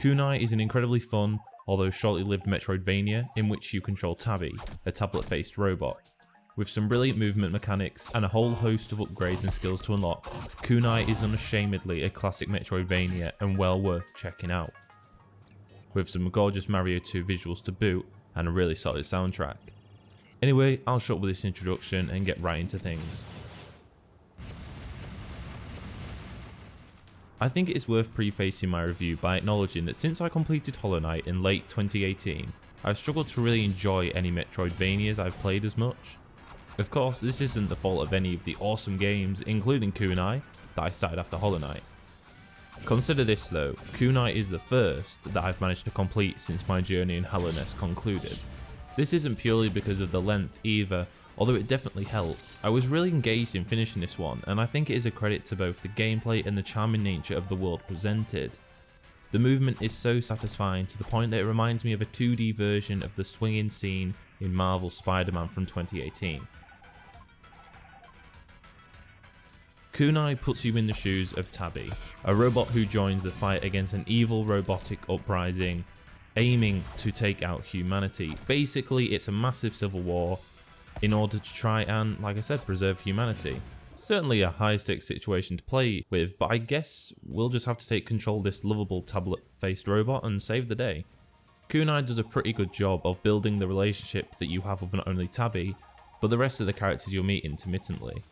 Kunai is an incredibly fun, although shortly-lived Metroidvania in which you control Tabby, a tablet-faced robot. With some brilliant movement mechanics and a whole host of upgrades and skills to unlock, Kunai is unashamedly a classic Metroidvania and well worth checking out. With some gorgeous Mario 2 visuals to boot and a really solid soundtrack. Anyway, I'll shut up with this introduction and get right into things. I think it is worth prefacing my review by acknowledging that since I completed Hollow Knight in late 2018, I've struggled to really enjoy any Metroidvanias I've played as much. Of course, this isn't the fault of any of the awesome games, including Kunai, that I started after Hollow Knight. Consider this though, Kunai is the first that I've managed to complete since my journey in Hallownest concluded. This isn't purely because of the length either, although it definitely helped. I was really engaged in finishing this one, and I think it is a credit to both the gameplay and the charming nature of the world presented. The movement is so satisfying to the point that it reminds me of a 2D version of the swinging scene in Marvel's Spider-Man from 2018. Kunai puts you in the shoes of Tabby, a robot who joins the fight against an evil robotic uprising aiming to take out humanity. Basically, it's a massive civil war in order to try and, like I said, preserve humanity. Certainly a high-stakes situation to play with, but I guess we'll just have to take control of this lovable tablet-faced robot and save the day. Kunai does a pretty good job of building the relationship that you have with not only Tabby, but the rest of the characters you'll meet intermittently.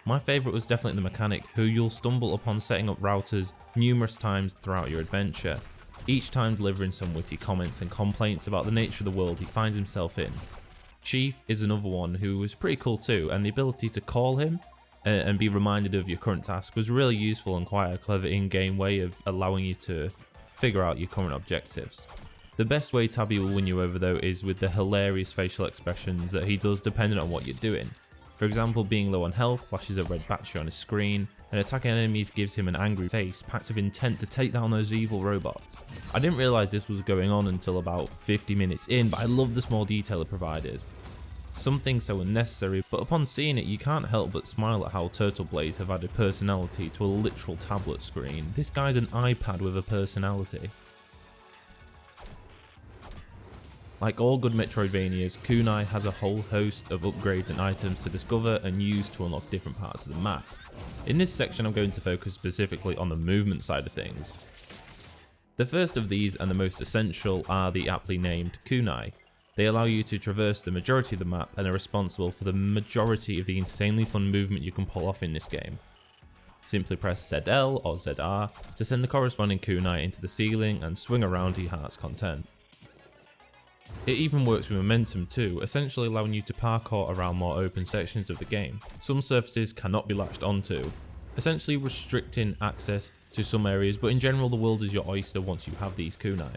My favourite was definitely the mechanic, who you'll stumble upon setting up routers numerous times throughout your adventure, each time delivering some witty comments and complaints about the nature of the world he finds himself in. Chief is another one who was pretty cool too, and the ability to call him and be reminded of your current task was really useful and quite a clever in-game way of allowing you to figure out your current objectives. The best way Tabby will win you over though is with the hilarious facial expressions that he does depending on what you're doing. For example, being low on health flashes a red battery on his screen, and attacking enemies gives him an angry face packed with intent to take down those evil robots. I didn't realise this was going on until about 50 minutes in, but I love the small detail it provided. Something so unnecessary, but upon seeing it you can't help but smile at how Turtle Blades have added personality to a literal tablet screen. This guy's an iPad with a personality. Like all good Metroidvanias, Kunai has a whole host of upgrades and items to discover and use to unlock different parts of the map. In this section I'm going to focus specifically on the movement side of things. The first of these and the most essential are the aptly named Kunai. They allow you to traverse the majority of the map and are responsible for the majority of the insanely fun movement you can pull off in this game. Simply press ZL or ZR to send the corresponding Kunai into the ceiling and swing around to your heart's content. It even works with momentum too, essentially allowing you to parkour around more open sections of the game. Some surfaces cannot be latched onto, essentially restricting access to some areas, but in general the world is your oyster once you have these Kunai.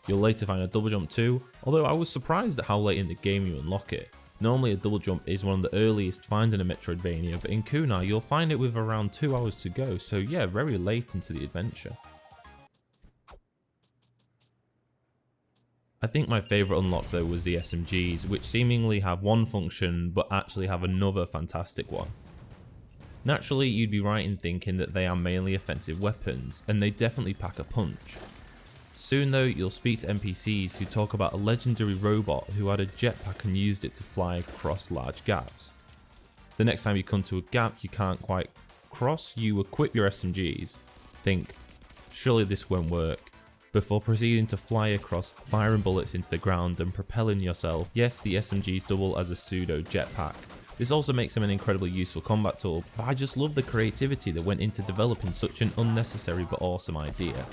You'll later find a double jump too, although I was surprised at how late in the game you unlock it. Normally a double jump is one of the earliest finds in a Metroidvania, but in Kunai you'll find it with around 2 hours to go, so yeah, very late into the adventure. I think my favourite unlock though was the SMGs, which seemingly have one function but actually have another fantastic one. Naturally you'd be right in thinking that they are mainly offensive weapons, and they definitely pack a punch. Soon though you'll speak to NPCs who talk about a legendary robot who had a jetpack and used it to fly across large gaps. The next time you come to a gap you can't quite cross, you equip your SMGs, think, surely this won't work, before proceeding to fly across, firing bullets into the ground and propelling yourself. Yes, the SMGs double as a pseudo jetpack. This also makes them an incredibly useful combat tool, but I just love the creativity that went into developing such an unnecessary but awesome idea.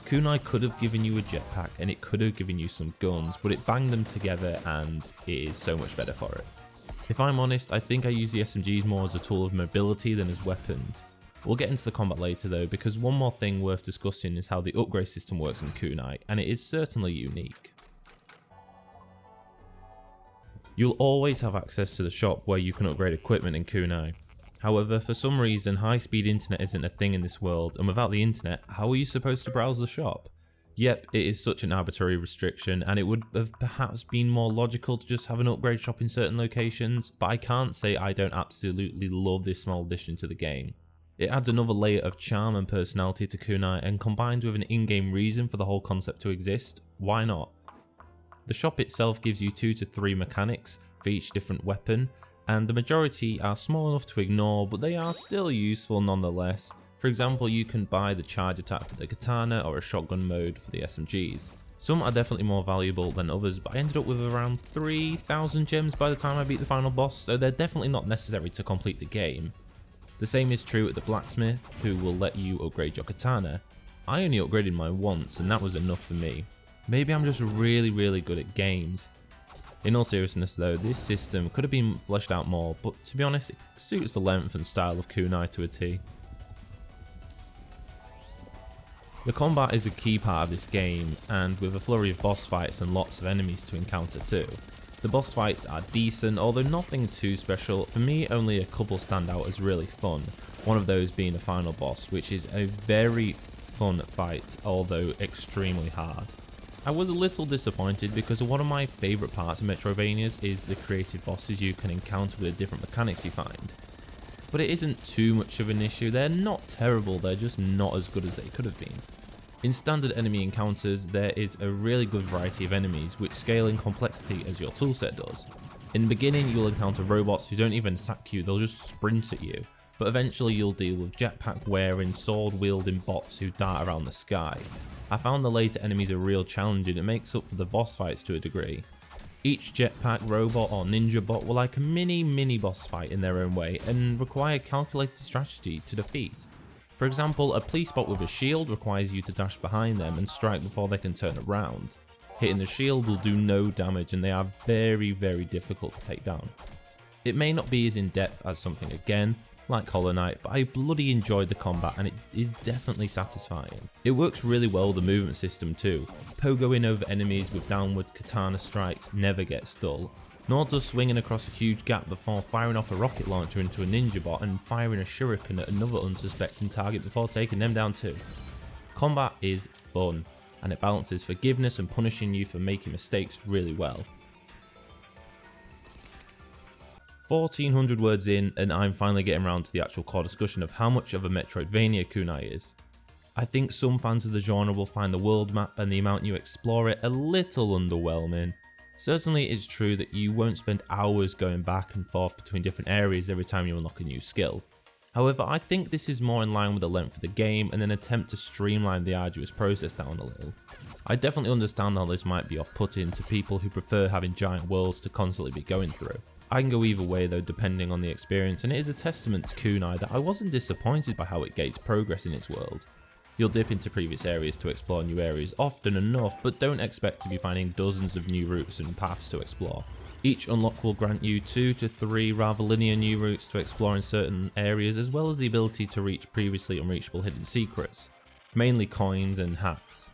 Kunai could have given you a jetpack and it could have given you some guns, but it banged them together and it is so much better for it. If I'm honest, I think I use the SMGs more as a tool of mobility than as weapons. We'll get into the combat later though, because one more thing worth discussing is how the upgrade system works in Kunai, and it is certainly unique. You'll always have access to the shop where you can upgrade equipment in Kunai. However, for some reason high-speed internet isn't a thing in this world, and without the internet, how are you supposed to browse the shop? Yep, it is such an arbitrary restriction, and it would have perhaps been more logical to just have an upgrade shop in certain locations, but I can't say I don't absolutely love this small addition to the game. It adds another layer of charm and personality to Kunai, and combined with an in-game reason for the whole concept to exist, why not? The shop itself gives you 2 to 3 mechanics for each different weapon, and the majority are small enough to ignore, but they are still useful nonetheless. For example, you can buy the charge attack for the katana or a shotgun mode for the SMGs. Some are definitely more valuable than others, but I ended up with around 3,000 gems by the time I beat the final boss, so they're definitely not necessary to complete the game. The same is true at the blacksmith, who will let you upgrade your katana. I only upgraded mine once, and that was enough for me. Maybe I'm just really good at games. In all seriousness though, this system could have been fleshed out more, but to be honest, it suits the length and style of Kunai to a T. The combat is a key part of this game, and with a flurry of boss fights and lots of enemies to encounter too. The boss fights are decent, although nothing too special. For me, only a couple stand out as really fun, one of those being the final boss, which is a very fun fight, although extremely hard. I was a little disappointed because one of my favourite parts of Metroidvanias is the creative bosses you can encounter with the different mechanics you find. But it isn't too much of an issue. They're not terrible, they're just not as good as they could have been. In standard enemy encounters, there is a really good variety of enemies which scale in complexity as your toolset does. In the beginning you'll encounter robots who don't even attack you, they'll just sprint at you, but eventually you'll deal with jetpack wearing, sword wielding bots who dart around the sky. I found the later enemies a real challenge, and it makes up for the boss fights to a degree. Each jetpack, robot or ninja bot will like a mini boss fight in their own way and require calculated strategy to defeat. For example, a police bot with a shield requires you to dash behind them and strike before they can turn around. Hitting the shield will do no damage, and they are very difficult to take down. It may not be as in depth as something again, like Hollow Knight, but I bloody enjoyed the combat and it is definitely satisfying. It works really well with the movement system too. Pogoing over enemies with downward katana strikes never gets dull, nor does swinging across a huge gap before firing off a rocket launcher into a ninja bot and firing a shuriken at another unsuspecting target before taking them down too. Combat is fun, and it balances forgiveness and punishing you for making mistakes really well. 1400 words in, and I'm finally getting around to the actual core discussion of how much of a Metroidvania Kunai is. I think some fans of the genre will find the world map and the amount you explore it a little underwhelming. Certainly it's true that you won't spend hours going back and forth between different areas every time you unlock a new skill. However, I think this is more in line with the length of the game and an attempt to streamline the arduous process down a little. I definitely understand how this might be off-putting to people who prefer having giant worlds to constantly be going through. I can go either way though, depending on the experience, and it is a testament to Kunai that I wasn't disappointed by how it gates progress in its world. You'll dip into previous areas to explore new areas often enough, but don't expect to be finding dozens of new routes and paths to explore. Each unlock will grant you 2 to 3 rather linear new routes to explore in certain areas, as well as the ability to reach previously unreachable hidden secrets, mainly coins and hats.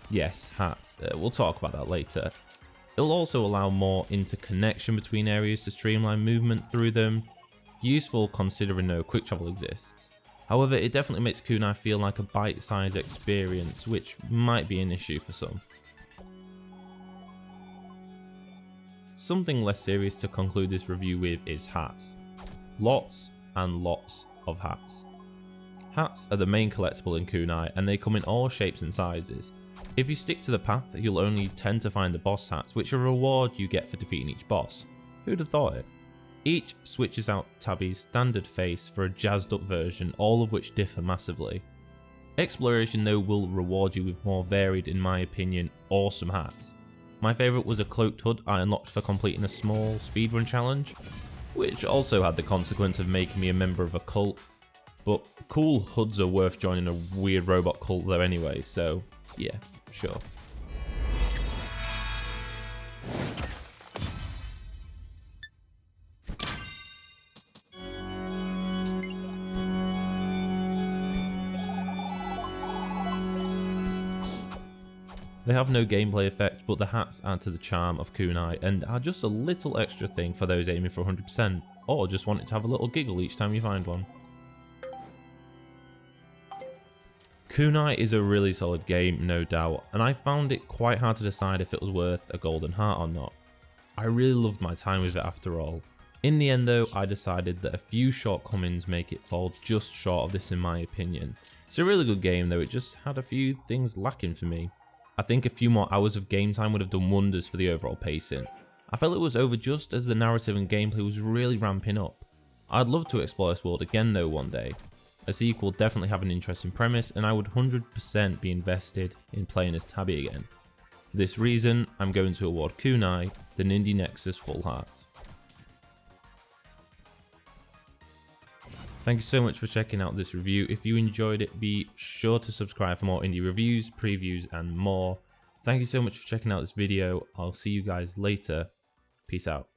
Yes, hats, we'll talk about that later. It'll also allow more interconnection between areas to streamline movement through them, useful considering no quick travel exists. However, it definitely makes Kunai feel like a bite-sized experience, which might be an issue for some. Something less serious to conclude this review with is hats. Lots and lots of hats. Hats are the main collectible in Kunai, and they come in all shapes and sizes. If you stick to the path, you'll only tend to find the boss hats, which are a reward you get for defeating each boss. Who'd have thought it? Each switches out Tabby's standard face for a jazzed up version, all of which differ massively. Exploration though will reward you with more varied, in my opinion, awesome hats. My favourite was a cloaked hood I unlocked for completing a small speedrun challenge, which also had the consequence of making me a member of a cult, but cool hoods are worth joining a weird robot cult though anyway, so yeah, sure. They have no gameplay effect, but the hats add to the charm of Kunai and are just a little extra thing for those aiming for 100%, or just wanting to have a little giggle each time you find one. Kunai is a really solid game, no doubt, and I found it quite hard to decide if it was worth a golden heart or not. I really loved my time with it after all. In the end though, I decided that a few shortcomings make it fall just short of this in my opinion. It's a really good game though, it just had a few things lacking for me. I think a few more hours of game time would have done wonders for the overall pacing. I felt it was over just as the narrative and gameplay was really ramping up. I'd love to explore this world again though one day. A sequel definitely have an interesting premise and I would 100% be invested in playing as Tabby again. For this reason, I'm going to award Kunai the Nindy Nexus Full Heart. Thank you so much for checking out this review. If you enjoyed it, be sure to subscribe for more indie reviews, previews and more. Thank you so much for checking out this video. I'll see you guys later. Peace out.